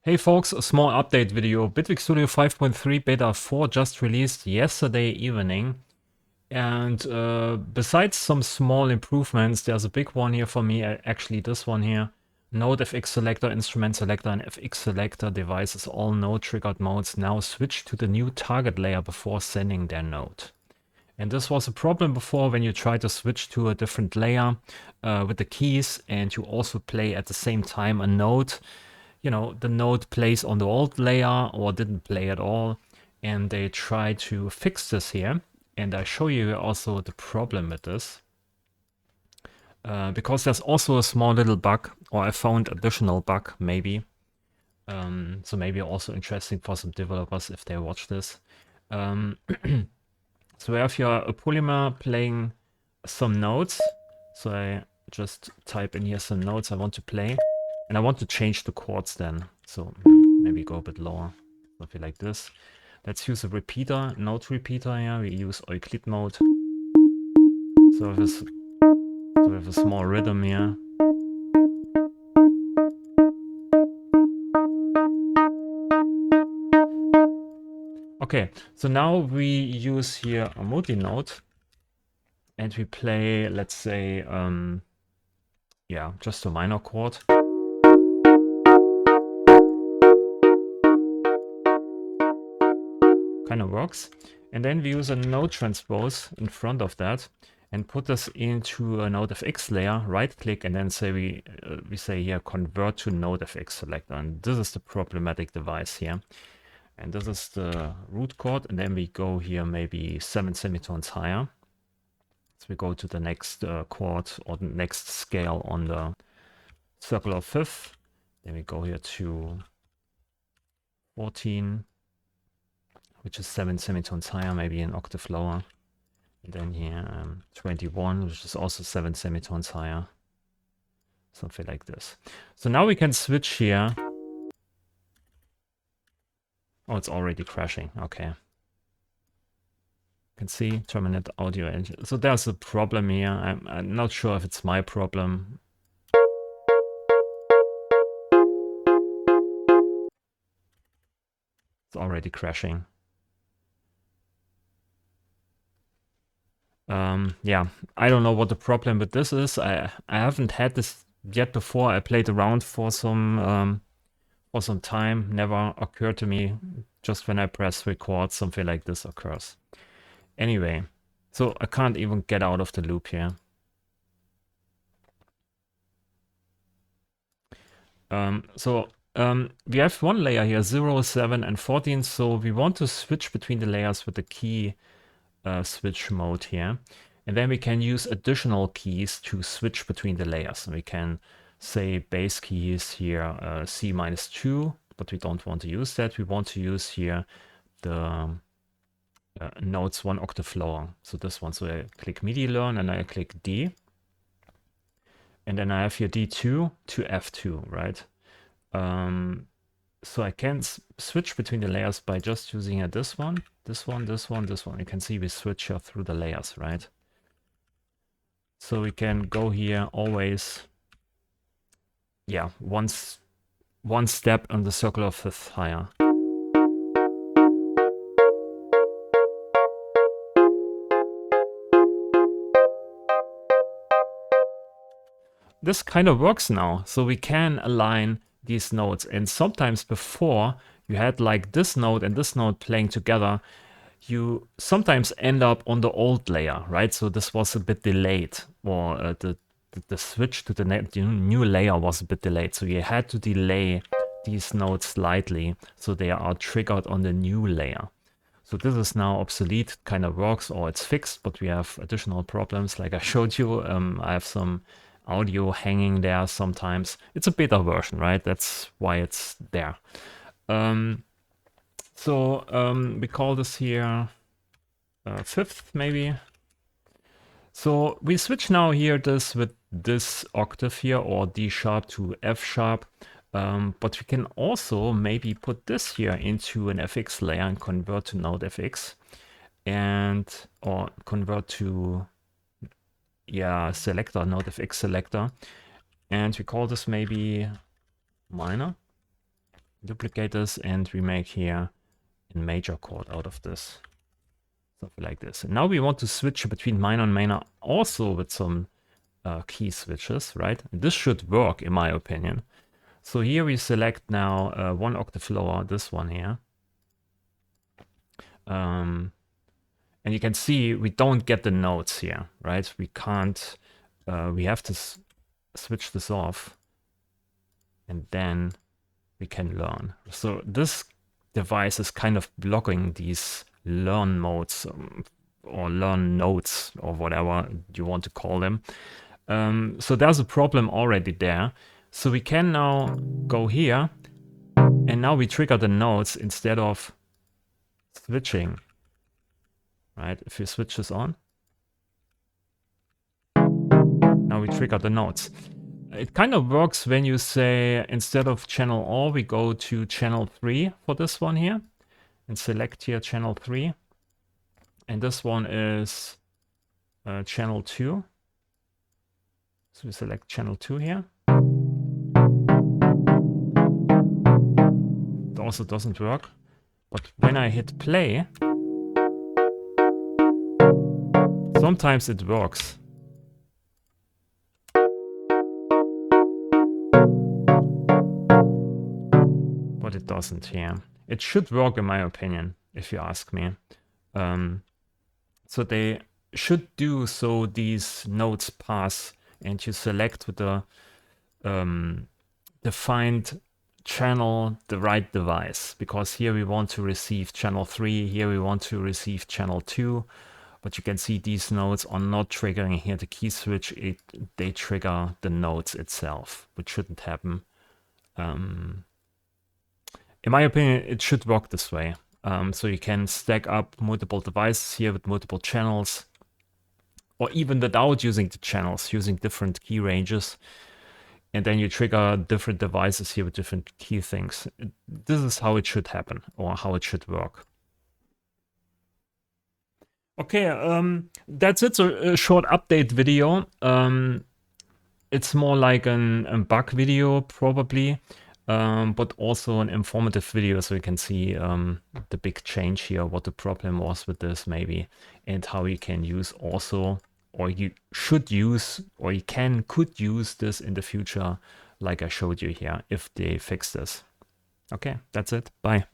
Hey folks, a small update video. Bitwig Studio 5.3 Beta 4 just released yesterday evening. And besides some small improvements, there's a big one here for me, actually this one here. Node FX Selector, Instrument Selector, and FX Selector devices, all node triggered modes, now switch to the new target layer before sending their node. And this was a problem before when you try to switch to a different layer with the keys and you also play at the same time a node. You know, the node plays on the old layer or didn't play at all. And they try to fix this here. And I show you also the problem with this. Because there's also a small little bug, or I found additional bug maybe. So maybe also interesting for some developers if they watch this. So we have here a polymer playing some notes. So I just type in here some notes I want to play. And I want to change the chords then. So maybe go a bit lower, something like this. Let's use a repeater, note repeater here. We use Euclid mode. So we have a small rhythm here. Okay, so now we use here a multi-note. And we play, let's say, yeah, just a minor chord. Kind of works. And then we use a node transpose in front of that and put this into a node FX layer, right click, and then say we say here convert to node FX selector. And this is the problematic device here. And this is the root chord, and then we go here maybe 7 semitones higher. So we go to the next chord or the next scale on the circular fifth. Then we go here to 14, which is 7 semitones higher, maybe an octave lower. And then here 21, which is also 7 semitones higher. Something like this. So now we can switch here. Oh, it's already crashing. Okay. You can see terminate audio engine. So there's a problem here. I'm not sure if it's my problem. It's already crashing. Yeah, I don't know what the problem with this is. I haven't had this yet before. I played around for some time. Never occurred to me. Just when I press record, something like this occurs. Anyway, so I can't even get out of the loop here. We have one layer here, 0, 7, and 14. So we want to switch between the layers with the key switch mode here. And then we can use additional keys to switch between the layers. And we can say base key is here C-2, but we don't want to use that. We want to use here the notes 1 octave lower. So this one. So I click MIDI learn and I click D. And then I have here D2 to F2, right? So I can switch between the layers by just using this one, this one, this one, this one. You can see we switch here through the layers, right? So we can go here always, yeah, one step on the circular fifth higher. This kind of works now. So we can align these notes. And sometimes before you had like this note and this note playing together, you sometimes end up on the old layer, right? So this was a bit delayed, or the switch to the new layer was a bit delayed. So you had to delay these notes slightly so they are triggered on the new layer. So this is now obsolete, kind of works, or it's fixed, but we have additional problems like I showed you. I have some audio hanging there sometimes. It's a beta version, right? That's why it's there. We call this here fifth, maybe. So we switch now here this with this octave here, or D sharp to F sharp. But we can also maybe put this here into an FX layer and convert to node FX, or convert to selector, node FX selector. And we call this maybe minor. duplicate this, and we make here a major chord out of this. Something like this. And now we want to switch between minor and minor also with some key switches, right? And this should work in my opinion. So here we select now 1 octave lower, this one here. And you can see we don't get the notes here, right? We can't, we have to switch this off and then we can learn. So this device is kind of blocking these learn modes or learn notes or whatever you want to call them. So there's a problem already there. So we can now go here and now we trigger the notes instead of switching, right? If you switch this on, now we trigger the notes. It kind of works when you say instead of channel all, we go to channel 3 for this one here and select here channel 3. And this one is channel 2. So we select channel 2 here. It also doesn't work. But when I hit play, sometimes it works. But it doesn't here. It should work in my opinion, if you ask me. So they should do so these notes pass and you select with the defined channel the right device, because here we want to receive channel 3, here we want to receive channel 2, but you can see these nodes are not triggering here the key switch, they trigger the nodes itself, which shouldn't happen. In my opinion, it should work this way. So you can stack up multiple devices here with multiple channels, or even without using the channels, using different key ranges. And then you trigger different devices here with different key things. This is how it should happen, or how it should work. Okay, that's it. So a short update video. It's more like a bug video, probably. But also an informative video, so you can see the big change here, what the problem was with this maybe, and how you can use also, or you should use, or you could use this in the future, like I showed you here, if they fix this. Okay, that's it. Bye.